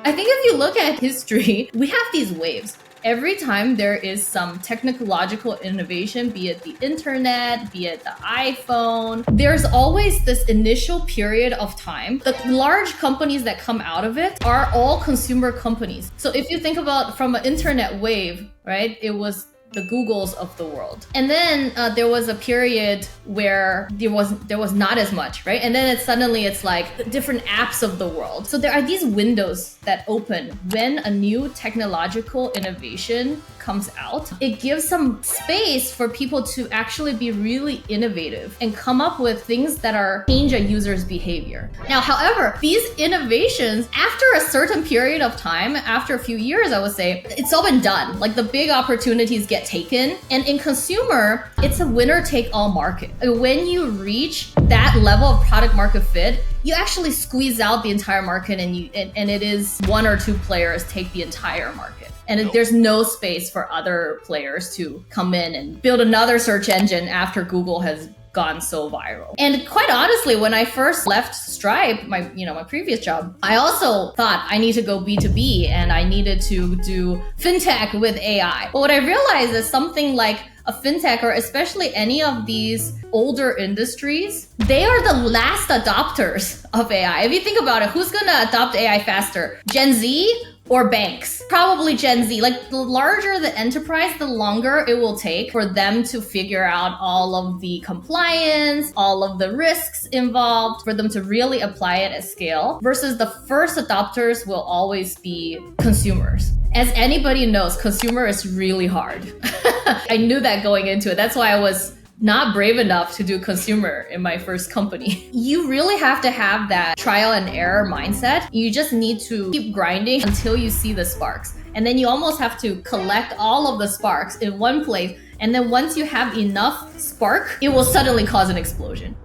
I think if you look at history, we have these waves. Every time there is some technological innovation, be it the internet, be it the iPhone, there's always this initial period of time. The large companies that come out of it are all consumer companies. So if you think about from an internet wave, right, it was the Googles of the world. And then there was a period where there was not as much, right? And then suddenly it's like different apps of the world. So there are these windows that open when a new technological innovation comes out. It gives some space for people to actually be really innovative and come up with things that are change a user's behavior. Now, however, these innovations, after a certain period of time, after a few years, I would say, it's all been done. Like the big opportunities get taken. And in consumer, it's a winner take all market. When you reach that level of product market fit, you actually squeeze out the entire market and it is one or two players take the entire market. And there's no space for other players to come in and build another search engine after Google has gone so viral. And quite honestly, when I first left Stripe, my previous job, I also thought I need to go B2B and I needed to do fintech with AI. But what I realized is something like a fintech, or especially any of these older industries, they are the last adopters of AI. If you think about it, who's gonna adopt AI faster? Gen Z or banks? Probably Gen Z. Like the larger the enterprise, the longer it will take for them to figure out all of the compliance, all of the risks involved, for them to really apply it at scale, versus the first adopters will always be consumers. As anybody knows, consumer is really hard. I knew that going into it. That's why I was not brave enough to do consumer in my first company. You really have to have that trial and error mindset. You just need to keep grinding until you see the sparks. And then you almost have to collect all of the sparks in one place. And then once you have enough spark, it will suddenly cause an explosion.